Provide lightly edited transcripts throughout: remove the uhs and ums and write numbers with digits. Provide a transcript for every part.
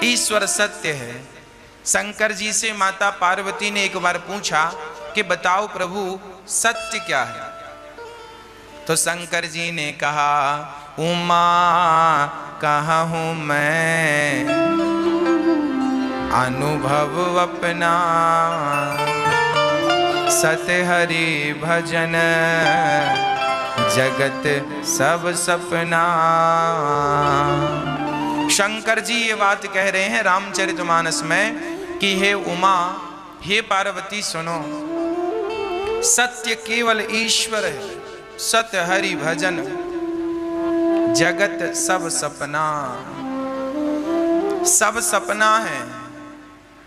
ईश्वर सत्य है। शंकर जी से माता पार्वती ने एक बार पूछा कि बताओ प्रभु सत्य क्या है। तो शंकर जी ने कहा उमा कहूँ मैं अनुभव अपना, सत हरि भजन जगत सब सपना। शंकर जी ये बात कह रहे हैं रामचरितमानस में कि हे उमा, हे पार्वती सुनो, सत्य केवल ईश्वर है, सत्य हरि भजन जगत सब सपना। सब सपना है,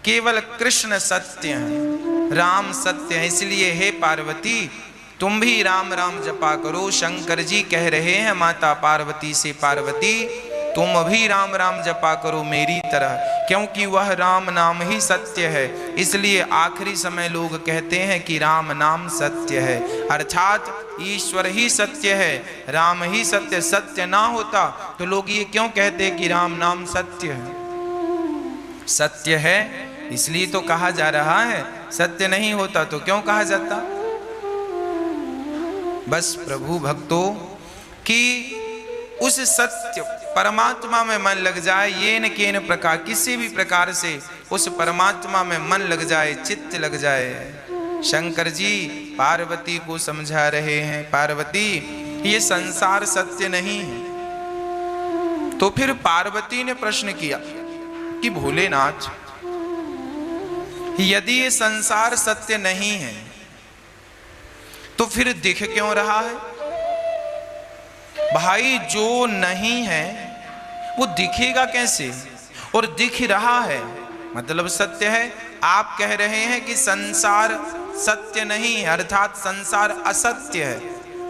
केवल कृष्ण सत्य है, राम सत्य है। इसलिए हे पार्वती तुम भी राम राम जपा करो। शंकर जी कह रहे हैं माता पार्वती से, पार्वती तुम भी राम राम जपा करो मेरी तरह, क्योंकि वह राम नाम ही सत्य है। इसलिए आखिरी समय लोग कहते हैं कि राम नाम सत्य है, अर्थात ईश्वर ही सत्य है, राम ही सत्य। सत्य ना होता तो लोग ये क्यों कहते कि राम नाम सत्य है? सत्य है इसलिए तो कहा जा रहा है, सत्य नहीं होता तो क्यों कहा जाता? बस प्रभु भक्तों कि उस सत्य परमात्मा में मन लग जाए, ये न केन प्रकार, किसी भी प्रकार से उस परमात्मा में मन लग जाए, चित्त लग जाए। शंकर जी पार्वती को समझा रहे हैं, पार्वती ये संसार सत्य नहीं है। तो फिर पार्वती ने प्रश्न किया कि भोलेनाथ यदि ये संसार सत्य नहीं है तो फिर दिख क्यों रहा है? भाई जो नहीं है वो दिखेगा कैसे? और दिख रहा है मतलब सत्य है। आप कह रहे हैं कि संसार सत्य नहीं है, अर्थात संसार असत्य है,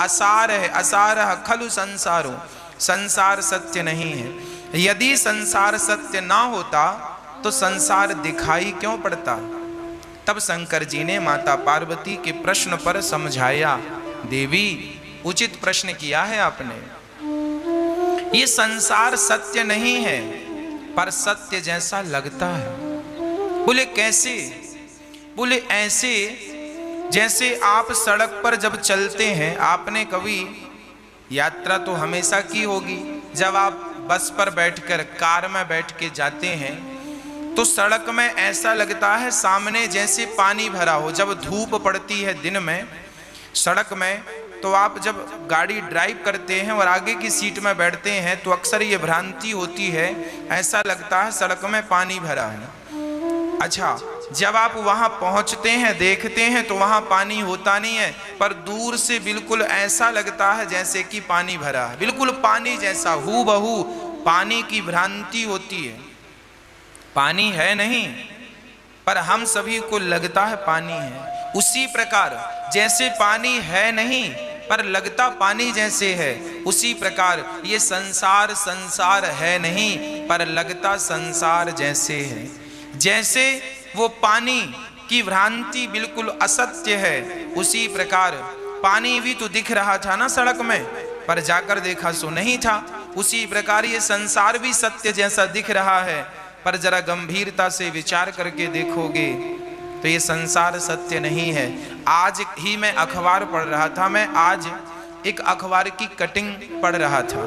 असार है, असारः खलु संसारो, संसार सत्य नहीं है। यदि संसार सत्य ना होता तो संसार दिखाई क्यों पड़ता? तब शंकर जी ने माता पार्वती के प्रश्न पर समझाया, देवी उचित प्रश्न किया है आपने। ये संसार सत्य नहीं है पर सत्य जैसा लगता है। बोले कैसे? बोले ऐसे जैसे आप सड़क पर जब चलते हैं, आपने कभी यात्रा तो हमेशा की होगी, जब आप बस पर बैठकर कार में बैठ के जाते हैं तो सड़क में ऐसा लगता है सामने जैसे पानी भरा हो। जब धूप पड़ती है दिन में सड़क में, तो आप जब गाड़ी ड्राइव करते हैं और आगे की सीट में बैठते हैं तो अक्सर ये भ्रांति होती है, ऐसा लगता है सड़क में पानी भरा है। अच्छा, जब आप वहां पहुंचते हैं देखते हैं तो वहां पानी होता नहीं है, पर दूर से बिल्कुल ऐसा लगता है जैसे कि पानी भरा है, बिल्कुल पानी जैसा, हूबहू पानी की भ्रांति होती है। पानी है नहीं पर हम सभी को लगता है पानी है। उसी प्रकार जैसे पानी है नहीं पर लगता पानी जैसे है, उसी प्रकार ये संसार संसार है नहीं पर लगता संसार जैसे है। जैसे वो पानी की भ्रांति बिल्कुल असत्य है, उसी प्रकार पानी भी तो दिख रहा था ना सड़क में, पर जाकर देखा सो नहीं था। उसी प्रकार ये संसार भी सत्य जैसा दिख रहा है, पर जरा गंभीरता से विचार करके देखोगे तो ये संसार सत्य नहीं है। आज ही मैं अखबार पढ़ रहा था, मैं आज एक अखबार की कटिंग पढ़ रहा था।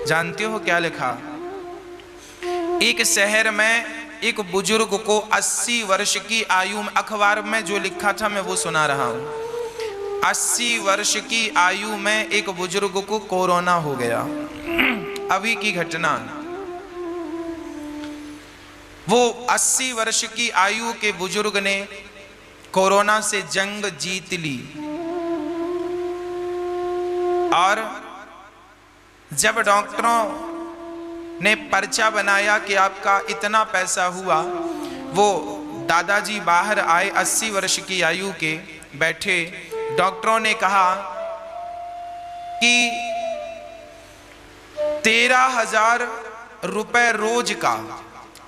जानते हो क्या लिखा? एक शहर में एक बुजुर्ग को 80 वर्ष की आयु में, अखबार में जो लिखा था मैं वो सुना रहा हूं। 80 वर्ष की आयु में एक बुजुर्ग को कोरोना हो गया। अभी की घटना, वो 80 वर्ष की आयु के बुजुर्ग ने कोरोना से जंग जीत ली। और जब डॉक्टरों ने पर्चा बनाया कि आपका इतना पैसा हुआ, वो दादाजी बाहर आए 80 वर्ष की आयु के, बैठे। डॉक्टरों ने कहा कि 13,000 रुपए रोज का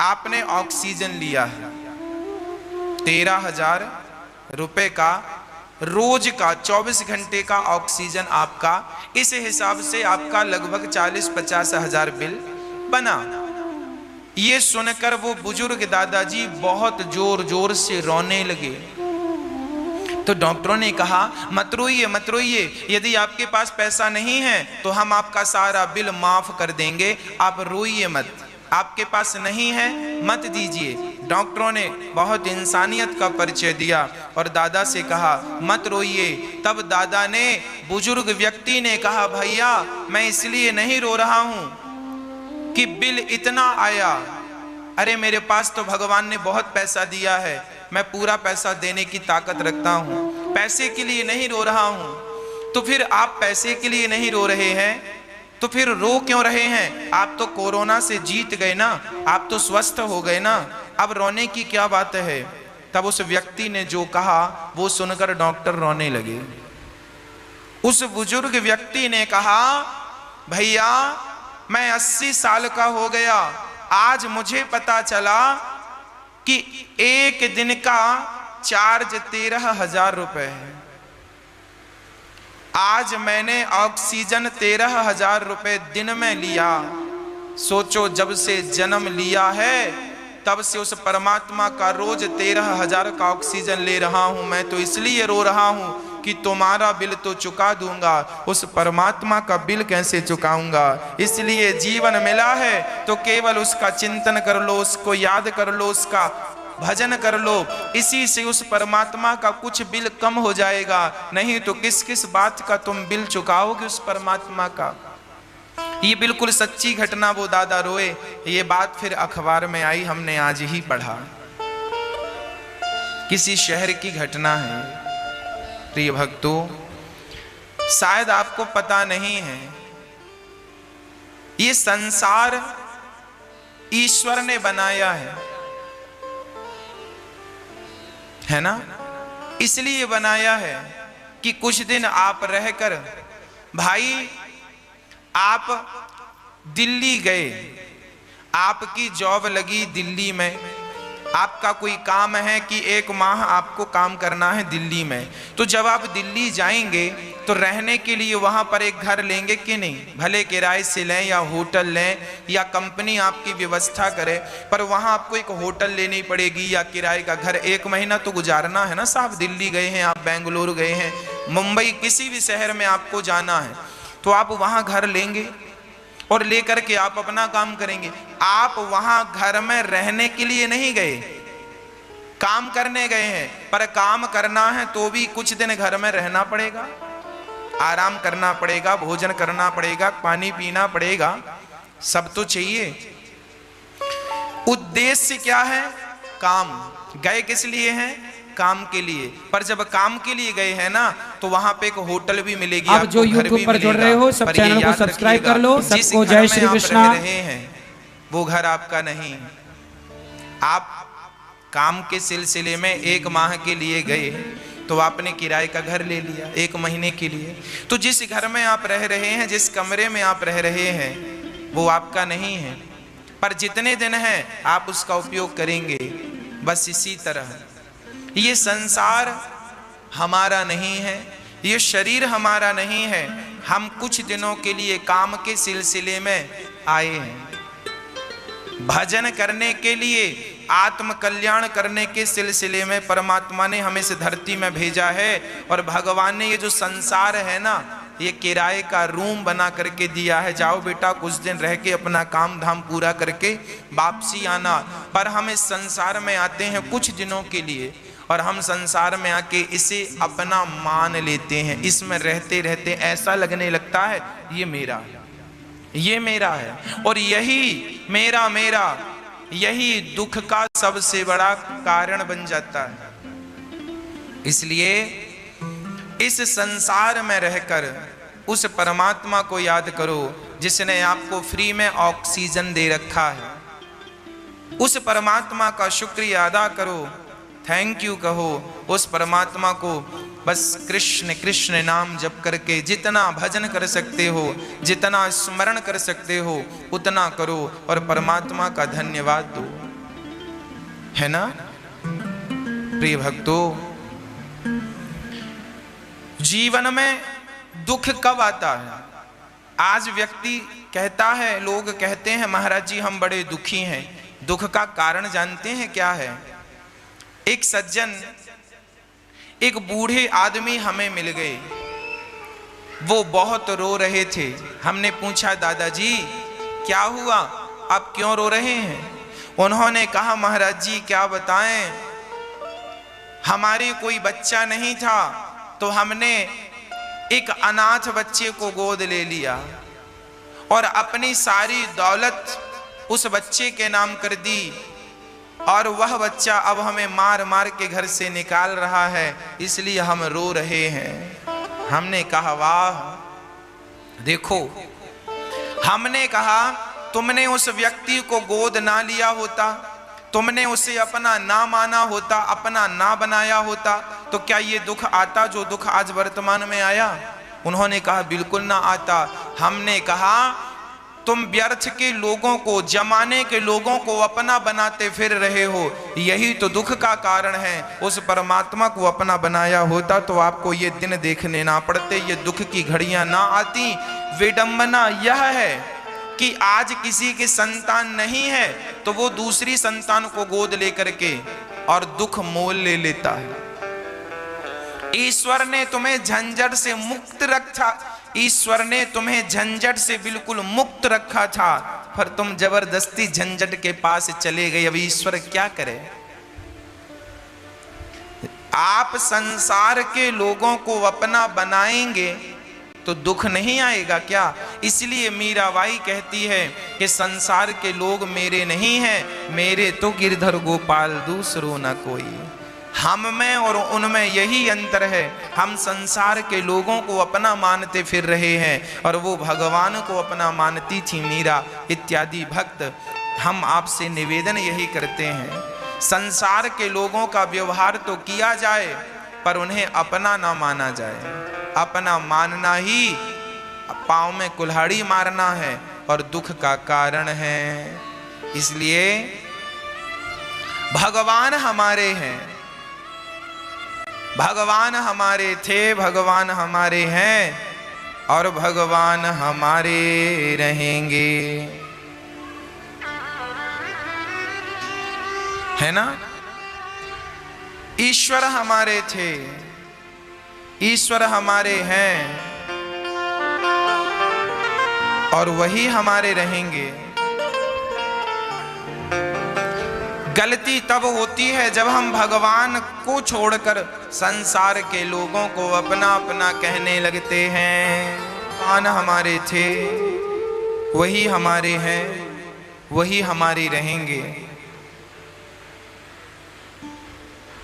आपने ऑक्सीजन लिया है। 13,000 रुपए का रोज का 24 घंटे का ऑक्सीजन आपका, इस हिसाब से आपका लगभग 40-50 हजार बिल बना। ये सुनकर वो बुजुर्ग दादाजी बहुत जोर जोर से रोने लगे। तो डॉक्टरों ने कहा मत रोइए मत रोइए, यदि आपके पास पैसा नहीं है तो हम आपका सारा बिल माफ कर देंगे, आप रोइए मत। आपके पास नहीं है मत दीजिए। डॉक्टरों ने बहुत इंसानियत का परिचय दिया और दादा से कहा मत रोइए। तब दादा ने, बुजुर्ग व्यक्ति ने कहा भैया मैं इसलिए नहीं रो रहा हूं कि बिल इतना आया, अरे मेरे पास तो भगवान ने बहुत पैसा दिया है, मैं पूरा पैसा देने की ताकत रखता हूं, पैसे के लिए नहीं रो रहा हूं। तो फिर आप पैसे के लिए नहीं रो रहे हैं तो फिर रो क्यों रहे हैं? आप तो कोरोना से जीत गए ना, आप तो स्वस्थ हो गए ना, अब रोने की क्या बात है? तब उस व्यक्ति ने जो कहा वो सुनकर डॉक्टर रोने लगे। उस बुजुर्ग व्यक्ति ने कहा भैया मैं 80 साल का हो गया, आज मुझे पता चला कि एक दिन का चार्ज 13,000 रुपए है। आज मैंने ऑक्सीजन 13,000 रुपए दिन में लिया। सोचो जब से जन्म लिया है तब से उस परमात्मा का रोज 13,000 का ऑक्सीजन ले रहा हूं। मैं तो इसलिए रो रहा हूं कि तुम्हारा बिल तो चुका दूंगा, उस परमात्मा का बिल कैसे चुकाऊंगा? इसलिए जीवन मिला है तो केवल उसका चिंतन कर लो, उसको याद कर लो, उसका भजन कर लो, इसी से उस परमात्मा का कुछ बिल कम हो जाएगा। नहीं तो किस किस बात का तुम बिल चुकाओगे उस परमात्मा का? ये बिल्कुल सच्ची घटना, वो दादा रोए। ये बात फिर अखबार में आई, हमने आज ही पढ़ा। किसी शहर की घटना है। प्रिय भक्तों, शायद आपको पता नहीं है, ये संसार ईश्वर ने बनाया है ना? इसलिए बनाया है कि कुछ दिन आप रहकर, भाई आप दिल्ली गए, आपकी जॉब लगी दिल्ली में, आपका कोई काम है कि 1 माह आपको काम करना है दिल्ली में, तो जब आप दिल्ली जाएंगे तो रहने के लिए वहां पर एक घर लेंगे कि नहीं? भले किराए से लें या होटल लें या कंपनी आपकी व्यवस्था करे, पर वहां आपको एक होटल लेनी पड़ेगी या किराए का घर। 1 महीना तो गुजारना है ना साहब। दिल्ली गए हैं आप, बेंगलुरु गए हैं, मुंबई, किसी भी शहर में आपको जाना है तो आप वहां घर लेंगे और लेकर के आप अपना काम करेंगे। आप वहां घर में रहने के लिए नहीं गए, काम करने गए हैं, पर काम करना है तो भी कुछ दिन घर में रहना पड़ेगा, आराम करना पड़ेगा, भोजन करना पड़ेगा, पानी पीना पड़ेगा, सब तो चाहिए। उद्देश्य क्या है? काम। गए किस लिए हैं? काम के लिए। पर जब काम के लिए गए हैं ना तो वहां पे एक होटल भी मिलेगी, आप जो यूट्यूब पर जुड़ रहे हो सब चैनल को सब्सक्राइब कर लो। सबको जय श्री कृष्णा। रहे हैं वो घर आपका नहीं है। आप काम के सिलसिले में 1 माह के लिए गए तो आपने किराए का घर ले लिया 1 महीने के लिए। तो जिस घर में आप रह रहे हैं, जिस कमरे में आप रह रहे हैं, वो आपका नहीं है, पर जितने दिन हैं आप उसका उपयोग करेंगे। बस इसी तरह ये संसार हमारा नहीं है, ये शरीर हमारा नहीं है। हम कुछ दिनों के लिए काम के सिलसिले में आए हैं, भजन करने के लिए, आत्म कल्याण करने के सिलसिले में परमात्मा ने हमें इस धरती में भेजा है। और भगवान ने ये जो संसार है ना, ये किराए का रूम बना करके दिया है। जाओ बेटा कुछ दिन रह के अपना काम धाम पूरा करके वापसी आना। पर हम इस संसार में आते हैं कुछ दिनों के लिए और हम संसार में आके इसे अपना मान लेते हैं। इसमें रहते रहते ऐसा लगने लगता है ये मेरा है, ये मेरा है, और यही मेरा मेरा यही दुख का सबसे बड़ा कारण बन जाता है। इसलिए इस संसार में रहकर उस परमात्मा को याद करो जिसने आपको फ्री में ऑक्सीजन दे रखा है। उस परमात्मा का शुक्रिया अदा करो, थैंक यू कहो उस परमात्मा को। बस कृष्ण कृष्ण नाम जप करके जितना भजन कर सकते हो, जितना स्मरण कर सकते हो, उतना करो और परमात्मा का धन्यवाद दो, है ना? प्रिय भक्तों, जीवन में दुख कब आता है? आज व्यक्ति कहता है, लोग कहते हैं महाराज जी हम बड़े दुखी हैं। दुख का कारण जानते हैं क्या है? एक सज्जन, एक बूढ़े आदमी हमें मिल गए। वो बहुत रो रहे थे। हमने पूछा, दादाजी क्या हुआ, आप क्यों रो रहे हैं? उन्होंने कहा, महाराज जी क्या बताएं, हमारे कोई बच्चा नहीं था तो हमने एक अनाथ बच्चे को गोद ले लिया और अपनी सारी दौलत उस बच्चे के नाम कर दी, और वह बच्चा अब हमें मार मार के घर से निकाल रहा है, इसलिए हम रो रहे हैं। हमने कहा, वाह, देखो, हमने कहा तुमने उस व्यक्ति को गोद ना लिया होता, तुमने उसे अपना ना माना होता, अपना ना बनाया होता, तो क्या ये दुख आता जो दुख आज वर्तमान में आया? उन्होंने कहा, बिल्कुल ना आता। हमने कहा, तुम व्यर्थ के लोगों को, जमाने के लोगों को अपना बनाते फिर रहे हो, यही तो दुख का कारण है। उस परमात्मा को अपना बनाया होता तो आपको ये दिन देखने ना पड़ते, ये दुख की घड़ियां ना आती। विडंबना यह है कि आज किसी की संतान नहीं है तो वो दूसरी संतान को गोद लेकर के और दुख मोल ले लेता है। ईश्वर ने तुम्हें झंझट से मुक्त रखा, ईश्वर ने तुम्हें झंझट से बिल्कुल मुक्त रखा था, पर तुम जबरदस्ती झंझट के पास चले गए। अब ईश्वर क्या करे? आप संसार के लोगों को अपना बनाएंगे तो दुख नहीं आएगा क्या? इसलिए मीराबाई कहती है कि संसार के लोग मेरे नहीं हैं, मेरे तो गिरधर गोपाल दूसरो न कोई। हम में और उनमें यही अंतर है। हम संसार के लोगों को अपना मानते फिर रहे हैं और वो भगवान को अपना मानती थी मीरा इत्यादि भक्त। हम आपसे निवेदन यही करते हैं, संसार के लोगों का व्यवहार तो किया जाए पर उन्हें अपना ना माना जाए। अपना मानना ही पाँव में कुल्हाड़ी मारना है और दुख का कारण है। इसलिए भगवान हमारे हैं, भगवान हमारे थे, भगवान हमारे हैं और भगवान हमारे रहेंगे, है ना? ईश्वर हमारे थे, ईश्वर हमारे हैं और वही हमारे रहेंगे। गलती तब होती है जब हम भगवान को छोड़कर संसार के लोगों को अपना अपना कहने लगते हैं। भगवान हमारे थे, वही हमारे हैं, वही हमारी रहेंगे।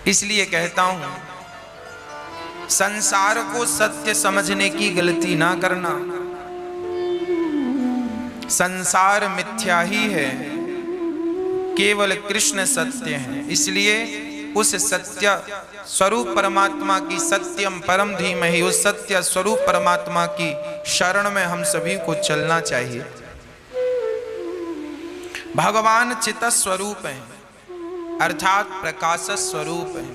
इसलिए कहता हूं, संसार को सत्य समझने की गलती ना करना। संसार मिथ्या ही है, केवल कृष्ण सत्य है। इसलिए उस सत्य स्वरूप परमात्मा की, सत्यम परम धीमहि, उस सत्य स्वरूप परमात्मा की शरण में हम सभी को चलना चाहिए। भगवान चित स्वरूप है, अर्थात प्रकाश स्वरूप है।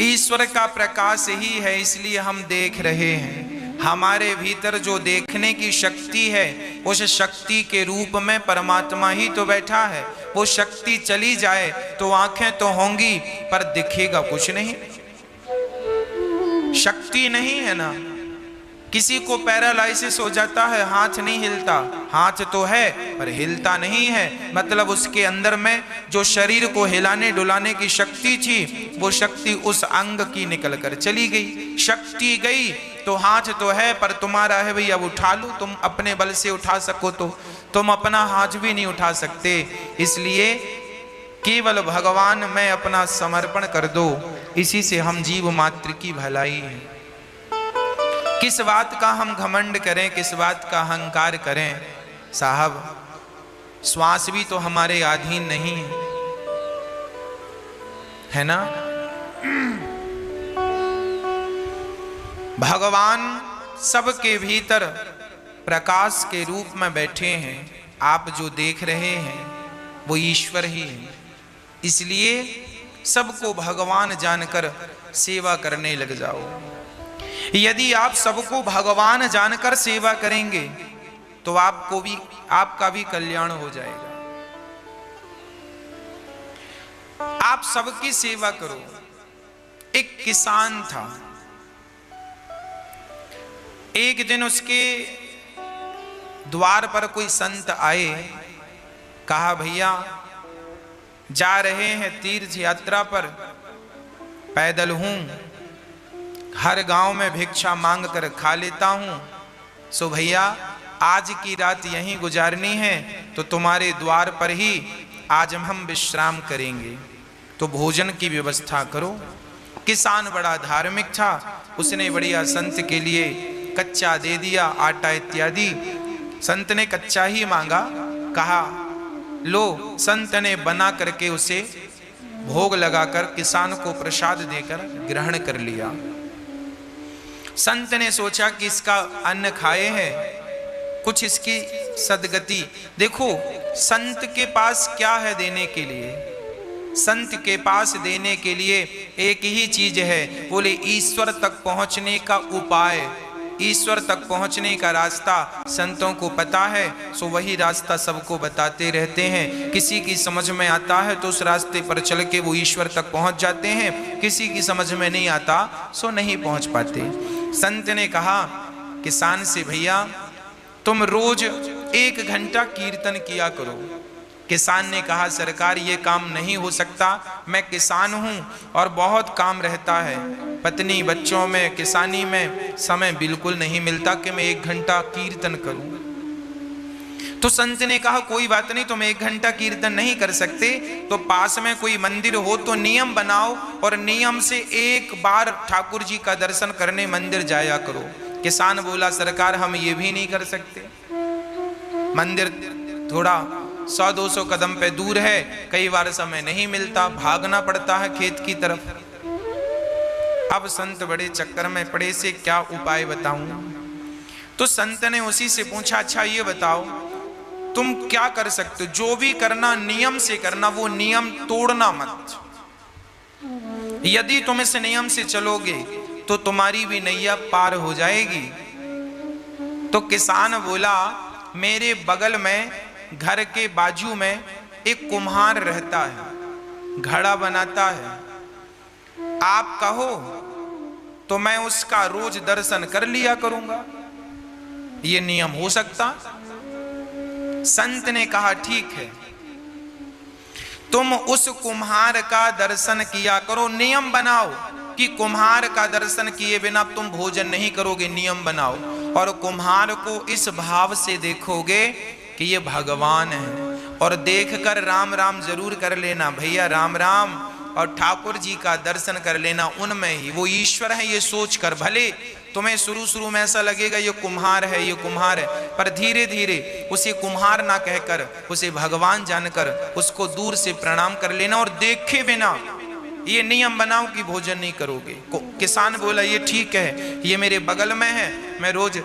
ईश्वर का प्रकाश ही है, इसलिए हम देख रहे हैं। हमारे भीतर जो देखने की शक्ति है, उस शक्ति के रूप में परमात्मा ही तो बैठा है। वो शक्ति चली जाए तो आंखें तो होंगी पर दिखेगा कुछ नहीं, शक्ति नहीं है ना। किसी को पैरालाइसिस हो जाता है, हाथ नहीं हिलता, हाथ तो है पर हिलता नहीं है, मतलब उसके अंदर में जो शरीर को हिलाने डुलाने की शक्ति थी, वो शक्ति उस अंग की निकल कर चली गई। शक्ति गई तो हाथ तो है पर तुम्हारा है भैया, अब उठा लो, तुम अपने बल से उठा सको तो तुम अपना हाथ भी नहीं उठा सकते। इसलिए केवल भगवान में अपना समर्पण कर दो, इसी से हम जीव मात्र की भलाई है। किस बात का हम घमंड करें, किस बात का अहंकार करें? साहब, श्वास भी तो हमारे अधीन नहीं है ना? भगवान सबके भीतर प्रकाश के रूप में बैठे हैं। आप जो देख रहे हैं वो ईश्वर ही है। इसलिए सबको भगवान जानकर सेवा करने लग जाओ। यदि आप सबको भगवान जानकर सेवा करेंगे तो आपको भी, आपका भी कल्याण हो जाएगा। आप सबकी सेवा करो। एक किसान था, एक दिन उसके द्वार पर कोई संत आए, कहा भैया जा रहे हैं तीर्थ यात्रा पर, पैदल हूं, हर गांव में भिक्षा मांग कर खा लेता हूं, सो भैया आज की रात यहीं गुजारनी है, तो तुम्हारे द्वार पर ही आज हम विश्राम करेंगे, तो भोजन की व्यवस्था करो। किसान बड़ा धार्मिक था, उसने बढ़िया संत के लिए कच्चा दे दिया, आटा इत्यादि। संत ने कच्चा ही मांगा, कहा लो। संत ने बना करके उसे भोग लगाकर किसान को प्रसाद देकर ग्रहण कर लिया। संत ने सोचा कि इसका अन्न खाए हैं, कुछ इसकी सदगति। देखो संत के पास क्या है देने के लिए? संत के पास देने के लिए एक ही चीज है, बोले ईश्वर तक पहुंचने का उपाय, ईश्वर तक पहुंचने का रास्ता संतों को पता है, सो वही रास्ता सबको बताते रहते हैं। किसी की समझ में आता है तो उस रास्ते पर चल के वो ईश्वर तक पहुंच जाते हैं, किसी की समझ में नहीं आता सो नहीं पहुंच पाते। संत ने कहा किसान से, भैया तुम रोज 1 घंटा कीर्तन किया करो। किसान ने कहा सरकार ये काम नहीं हो सकता, मैं किसान हूं और बहुत काम रहता है, पत्नी बच्चों में किसानी में समय बिल्कुल नहीं मिलता कि मैं 1 घंटा कीर्तन करूं। तो संत ने कहा कोई बात नहीं, तुम 1 घंटा कीर्तन नहीं कर सकते तो पास में कोई मंदिर हो तो नियम बनाओ और नियम से 1 बार ठाकुर जी का दर्शन करने मंदिर जाया करो। किसान बोला सरकार हम ये भी नहीं कर सकते, मंदिर थोड़ा 100-200 कदम पे दूर है, कई बार समय नहीं मिलता, भागना पड़ता है खेत की तरफ। अब संत बड़े चक्कर में पड़े से क्या उपाय बताऊं? तो संत ने उसी से पूछा अच्छा ये बताओ तुम क्या कर सकते हो? जो भी करना नियम से करना, वो नियम तोड़ना मत। यदि तुम इस नियम से चलोगे तो तुम्हारी भी नैया पार हो जाएगी। तो किसान बोला मेरे बगल में घर के बाजू में एक कुम्हार रहता है, घड़ा बनाता है, आप कहो तो मैं उसका रोज दर्शन कर लिया करूंगा, ये नियम हो सकता? संत ने कहा ठीक है, तुम उस कुम्हार का दर्शन किया करो, नियम बनाओ कि कुम्हार का दर्शन किए बिना तुम भोजन नहीं करोगे, नियम बनाओ। और कुम्हार को इस भाव से देखोगे कि ये भगवान है, और देखकर राम राम जरूर कर लेना भैया, राम राम, और ठाकुर जी का दर्शन कर लेना, उनमें ही वो ईश्वर है ये सोचकर। भले तुम्हें शुरू में ऐसा लगेगा ये कुम्हार है, ये कुम्हार है, पर धीरे धीरे उसे कुम्हार ना कहकर उसे भगवान जानकर उसको दूर से प्रणाम कर लेना, और देखे बिना ये नियम बनाओ कि भोजन नहीं करोगे। किसान बोला ये ठीक है, ये मेरे बगल में है, मैं रोज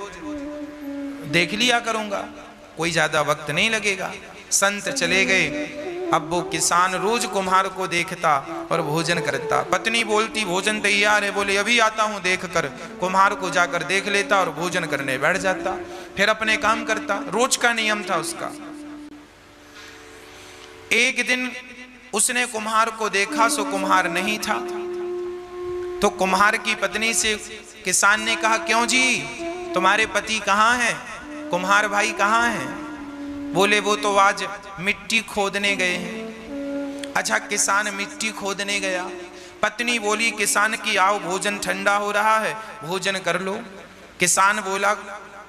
देख लिया करूंगा, कोई ज्यादा वक्त नहीं लगेगा। संत चले गए। अब वो किसान रोज कुम्हार को देखता और भोजन करता। पत्नी बोलती भोजन तैयार है, बोले अभी आता हूं देख कर। कुम्हार को जाकर देख लेता और भोजन करने बैठ जाता, फिर अपने काम करता। रोज का नियम था उसका। एक दिन उसने कुम्हार को देखा, सो कुम्हार नहीं था। तो कुम्हार की पत्नी से किसान ने कहा क्यों जी तुम्हारे पति कहाँ हैं, कुम्हार भाई कहाँ हैं? बोले वो तो आज मिट्टी खोदने गए हैं। अच्छा, किसान मिट्टी खोदने गया। पत्नी बोली किसान की आओ भोजन ठंडा हो रहा है, भोजन कर लो। किसान बोला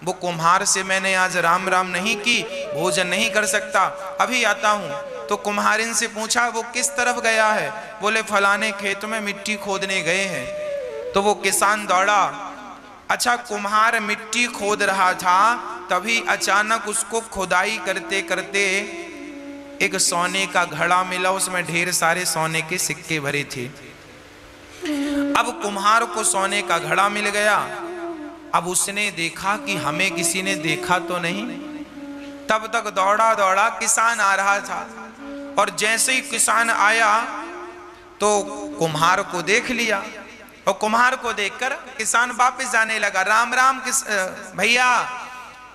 वो कुम्हार से मैंने आज राम राम नहीं की, भोजन नहीं कर सकता, अभी आता हूं। तो कुम्हारिन से पूछा वो किस तरफ गया है? बोले फलाने खेत में मिट्टी खोदने गए हैं। तो वो किसान दौड़ा। अच्छा, कुम्हार मिट्टी खोद रहा था, तभी अचानक उसको खुदाई करते करते एक सोने का घड़ा मिला, उसमें ढेर सारे सोने के सिक्के भरे थे। अब कुम्हार को सोने का घड़ा मिल गया। अब उसने देखा कि हमें किसी ने देखा तो नहीं। तब तक दौड़ा दौड़ा किसान आ रहा था, और जैसे ही किसान आया तो कुम्हार को देख लिया, और कुम्हार को देखकर किसान वापस जाने लगा। राम राम भैया।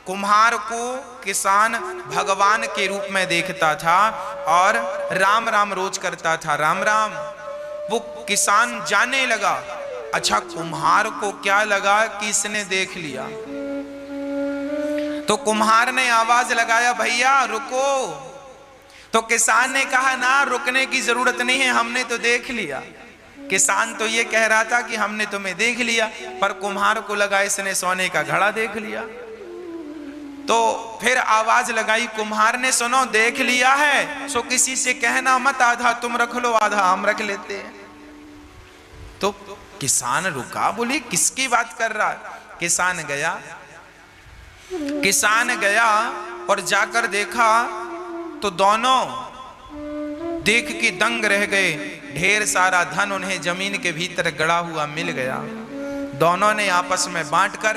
कुम्हार को किसान भगवान के रूप में देखता था और राम राम रोज करता था, राम राम। वो किसान जाने लगा। अच्छा, कुम्हार को क्या लगा कि इसने देख लिया, तो कुम्हार ने आवाज लगाया, भैया रुको। तो किसान ने कहा, ना रुकने की जरूरत नहीं है, हमने तो देख लिया। किसान तो ये कह रहा था कि हमने तुम्हें देख लिया, पर कुम्हार को लगा इसने सोने का घड़ा देख लिया। तो फिर आवाज लगाई कुम्हार ने, सुनो देख लिया है सो किसी से कहना मत, आधा तुम रख लो आधा हम रख लेते हैं। तो किसान रुका, बोली किसकी बात कर रहा है। किसान गया और जाकर देखा तो दोनों देख के दंग रह गए। ढेर सारा धन उन्हें जमीन के भीतर गड़ा हुआ मिल गया। दोनों ने आपस में बांटकर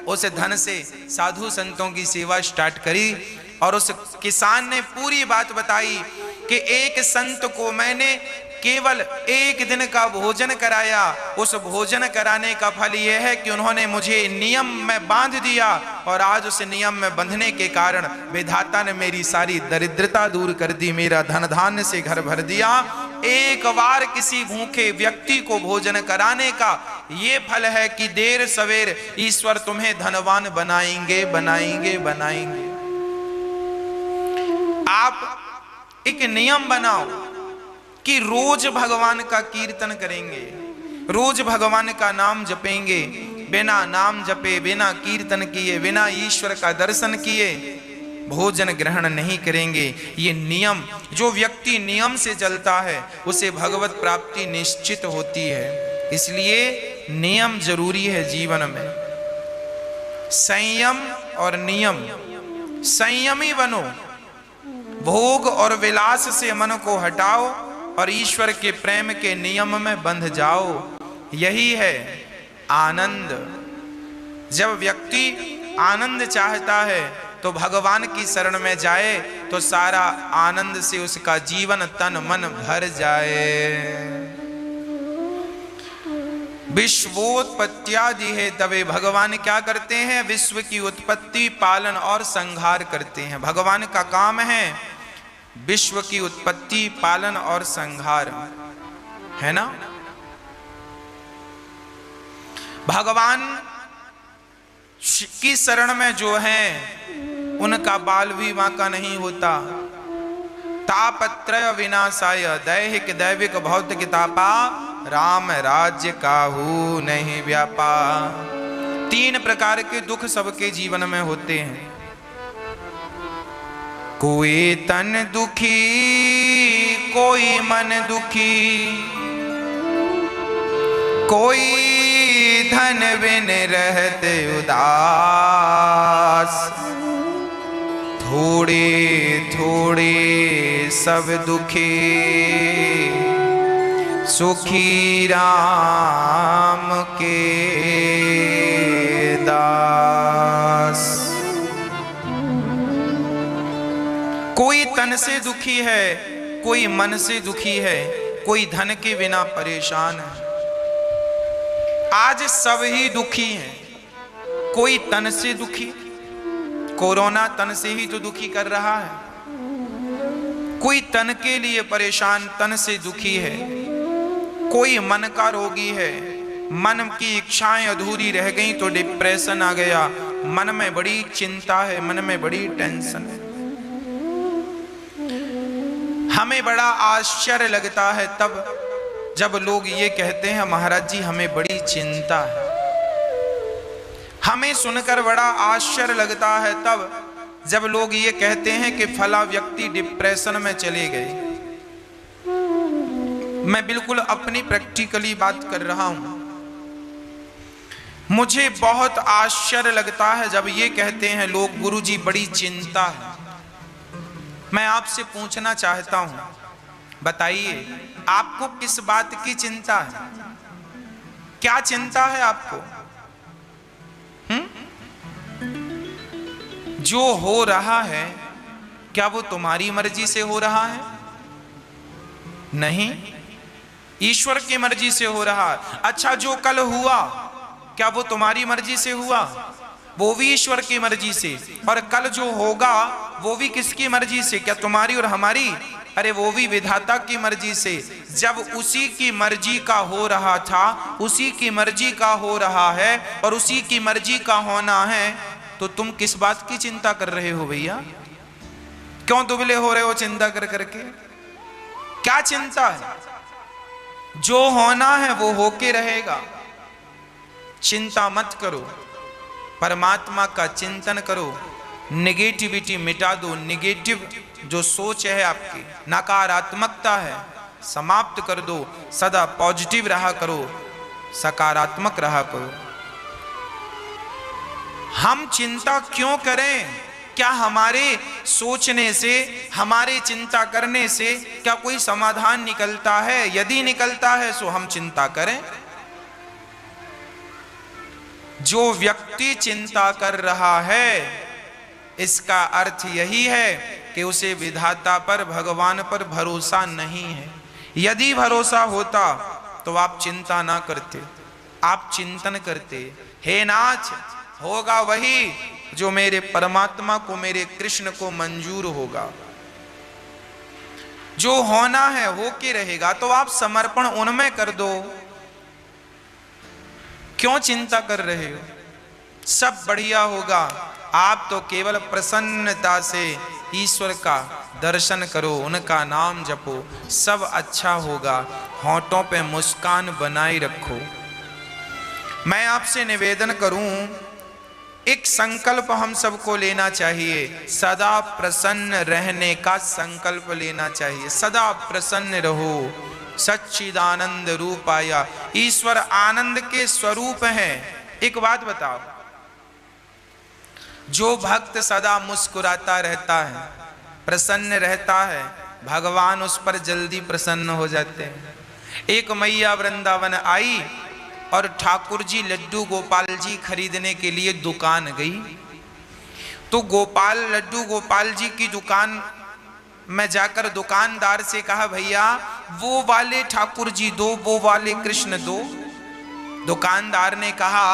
उस धन से साधु संतों की सेवा स्टार्ट करी। और उस किसान ने पूरी बात बताई कि एक संत को मैंने केवल एक दिन का भोजन कराया, उस भोजन कराने का फल यह है कि उन्होंने मुझे नियम में बांध दिया, और आज उस नियम में बंधने के कारण विधाता ने मेरी सारी दरिद्रता दूर कर दी, मेरा धन धान्य से घर भर दिया। एक बार किसी भूखे व्यक्ति को भोजन कराने का ये फल है कि देर सवेर ईश्वर तुम्हें धनवान बनाएंगे बनाएंगे बनाएंगे। आप एक नियम बनाओ कि रोज भगवान का कीर्तन करेंगे, रोज भगवान का नाम जपेंगे। बिना नाम जपे, बिना कीर्तन किए, बिना ईश्वर का दर्शन किए भोजन ग्रहण नहीं करेंगे। ये नियम, जो व्यक्ति नियम से चलता है उसे भगवत प्राप्ति निश्चित होती है। इसलिए नियम जरूरी है जीवन में। संयम और नियम, संयमी बनो, भोग और विलास से मन को हटाओ और ईश्वर के प्रेम के नियम में बंध जाओ। यही है आनंद। जब व्यक्ति आनंद चाहता है तो भगवान की शरण में जाए तो सारा आनंद से उसका जीवन तन मन भर जाए। विश्वोत्पत्त्यादि है तवे, भगवान क्या करते हैं, विश्व की उत्पत्ति, पालन और संहार करते हैं। भगवान का काम है विश्व की उत्पत्ति, पालन और संहार, है ना। भगवान की शरण में जो है उनका बाल भी बांका नहीं होता। तापत्रय विनाशाय, दैहिक दैविक भौतिक तापा, राम राज्य काहू नहीं व्यापा। 3 प्रकार के दुख सबके जीवन में होते हैं। कोई तन दुखी, कोई मन दुखी, कोई धन बिन रहते उदास। थोड़े थोड़े सब दुखी, सुखी राम के दास। कोई तन से दुखी है, कोई मन से दुखी है, कोई धन के बिना परेशान है। आज सब ही दुखी हैं। कोई तन से दुखी, कोरोना तन से ही तो दुखी कर रहा है। कोई तन के लिए परेशान, तन से दुखी है। कोई मन का रोगी है, मन की इच्छाएं अधूरी रह गई तो डिप्रेशन आ गया, मन में बड़ी चिंता है, मन में बड़ी टेंशन है। हमें बड़ा आश्चर्य लगता है तब जब लोग ये कहते हैं महाराज जी हमें बड़ी चिंता है। हमें सुनकर बड़ा आश्चर्य लगता है तब जब लोग ये कहते हैं कि फला व्यक्ति डिप्रेशन में चले गए। मैं बिल्कुल अपनी प्रैक्टिकली बात कर रहा हूं। मुझे बहुत आश्चर्य लगता है जब ये कहते हैं लोग गुरुजी बड़ी चिंता है। मैं आपसे पूछना चाहता हूं, बताइए आपको किस बात की चिंता है? क्या चिंता है आपको? जो हो रहा है क्या वो तुम्हारी मर्जी से हो रहा है? नहीं, ईश्वर की मर्जी से हो रहा है। अच्छा, जो कल हुआ क्या वो तुम्हारी मर्जी से हुआ? वो भी ईश्वर की मर्जी से, और कल जो होगा वो भी किसकी मर्जी से? क्या तुम्हारी और हमारी? अरे वो भी विधाता की मर्जी से। जब उसी की मर्जी का हो रहा था, उसी की मर्जी का हो रहा है और उसी की मर्जी का होना है, तो तुम किस बात की चिंता कर रहे हो भैया? क्यों दुबले हो रहे हो चिंता कर करके? क्या चिंता है? जो होना है वो होके रहेगा। चिंता मत करो, परमात्मा का चिंतन करो, नेगेटिविटी मिटा दो। नेगेटिव जो सोच है आपकी, नकारात्मकता है, समाप्त कर दो। सदा पॉजिटिव रहा करो, सकारात्मक रहा करो। हम चिंता क्यों करें? क्या हमारे सोचने से, हमारे चिंता करने से क्या कोई समाधान निकलता है? यदि निकलता है तो हम चिंता करें। जो व्यक्ति चिंता कर रहा है, इसका अर्थ यही है कि उसे विधाता पर, भगवान पर भरोसा नहीं है। यदि भरोसा होता तो आप चिंता ना करते, आप चिंतन करते। हे नाथ, होगा वही जो मेरे परमात्मा को, मेरे कृष्ण को मंजूर होगा। जो होना है होके रहेगा, तो आप समर्पण उनमें कर दो। क्यों चिंता कर रहे हो? सब बढ़िया होगा। आप तो केवल प्रसन्नता से ईश्वर का दर्शन करो, उनका नाम जपो, सब अच्छा होगा। होंठों पे मुस्कान बनाए रखो। मैं आपसे निवेदन करूं, एक संकल्प हम सबको लेना चाहिए। सदा प्रसन्न रहने का संकल्प लेना चाहिए। सदा प्रसन्न रहो। सच्चिदानंद रूपाया, ईश्वर आनंद के स्वरूप हैं। एक बात बताओ, जो भक्त सदा मुस्कुराता रहता है, प्रसन्न रहता है, भगवान उस पर जल्दी प्रसन्न हो जाते हैं। एक मैया वृंदावन आई और ठाकुर जी लड्डू गोपाल जी खरीदने के लिए दुकान गई। तो लड्डू गोपाल जी की दुकान में जाकर दुकानदार से कहा, भैया वो वाले ठाकुर जी दो, वो वाले कृष्ण दो। दुकानदार ने कहा,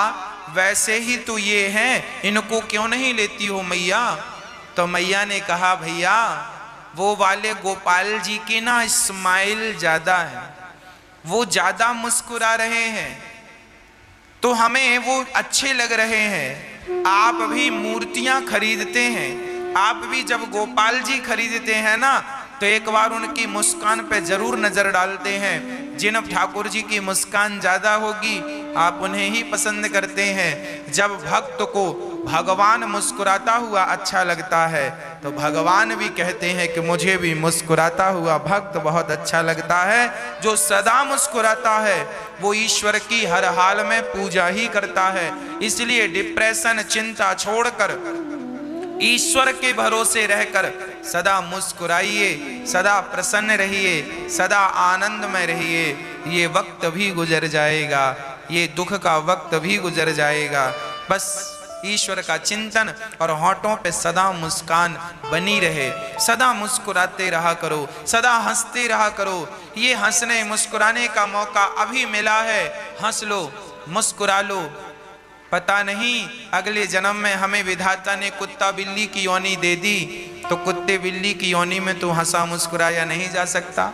वैसे ही तो ये हैं, इनको क्यों नहीं लेती हो मैया? तो मैया ने कहा, भैया वो वाले गोपाल जी की ना स्माइल ज्यादा है, वो ज्यादा मुस्कुरा रहे हैं, तो हमें वो अच्छे लग रहे हैं। आप भी मूर्तियां खरीदते हैं, आप भी जब गोपाल जी खरीदते हैं ना, तो एक बार उनकी मुस्कान पे जरूर नजर डालते हैं। जिन ठाकुर जी की मुस्कान ज्यादा होगी, आप उन्हें ही पसंद करते हैं। जब भक्त को भगवान मुस्कुराता हुआ अच्छा लगता है, तो भगवान भी कहते हैं कि मुझे भी मुस्कुराता हुआ भक्त बहुत अच्छा लगता है। जो सदा मुस्कुराता है वो ईश्वर की हर हाल में पूजा ही करता है। इसलिए डिप्रेशन, चिंता छोड़कर ईश्वर के भरोसे रहकर सदा मुस्कुराइए, सदा प्रसन्न रहिए, सदा आनंद में रहिए। ये वक्त भी गुजर जाएगा, ये दुख का वक्त भी गुजर जाएगा। बस ईश्वर का चिंतन और होंठों पे सदा मुस्कान बनी रहे। सदा मुस्कुराते रहा करो, सदा हंसते रहा करो। ये हंसने मुस्कुराने का मौका अभी मिला है, हंस लो, मुस्कुरा लो। पता नहीं अगले जन्म में हमें विधाता ने कुत्ता बिल्ली की योनि दे दी, तो कुत्ते बिल्ली की योनि में तो हंसा मुस्कुराया नहीं जा सकता।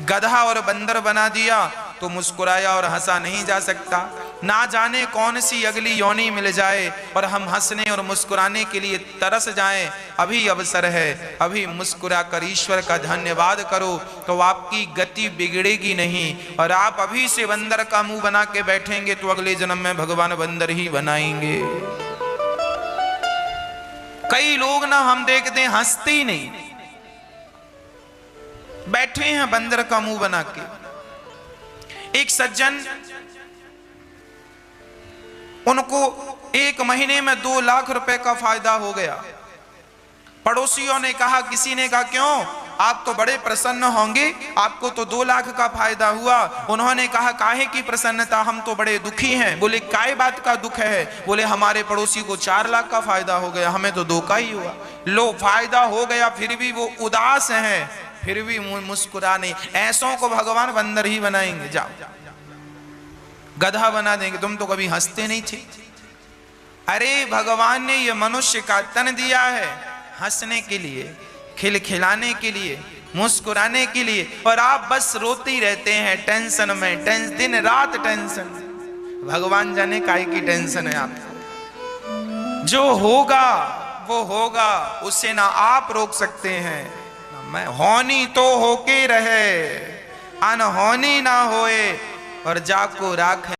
गधा और बंदर बना दिया तो मुस्कुराया और हंसा नहीं जा सकता। ना जाने कौन सी अगली योनि मिल जाए और हम हंसने और मुस्कुराने के लिए तरस जाएं। अभी अवसर है, अभी मुस्कुरा कर ईश्वर का धन्यवाद करो, तो आपकी गति बिगड़ेगी नहीं। और आप अभी से बंदर का मुंह बना के बैठेंगे तो अगले जन्म में भगवान बंदर ही बनाएंगे। कई लोग ना हम देखते हैं हंसते ही नहीं, बैठे हैं बंदर का मुंह बना के। एक सज्जन, उनको 1 महीने में 2 लाख रुपए का फायदा हो गया। पड़ोसियों ने कहा, किसी ने कहा क्यों, आप तो बड़े प्रसन्न होंगे, आपको तो 2 लाख का फायदा हुआ। उन्होंने कहा, काहे की प्रसन्नता, हम तो बड़े दुखी हैं। बोले, काय बात का दुख है? बोले, हमारे पड़ोसी को 4 लाख का फायदा हो गया, हमें तो 2 का ही हुआ। लो, फायदा हो गया फिर भी वो उदास हैं, फिर भी मुस्कुरा नहीं। ऐसों को भगवान बंदर ही बनाएंगे। जाओ, गधा बना देंगे। तुम तो कभी हंसते नहीं थे, अरे भगवान ने ये मनुष्य का तन दिया है हंसने के लिए, खिलखिलाने के लिए, मुस्कुराने के लिए, और आप बस रोते ही रहते हैं टेंशन में, दिन रात टेंशन। भगवान जाने काहे की टेंशन है आपको। जो होगा वो होगा, उसे ना आप रोक सकते हैं। मैं होनी तो होके रहे, अनहोनी ना होए, और जाको राखे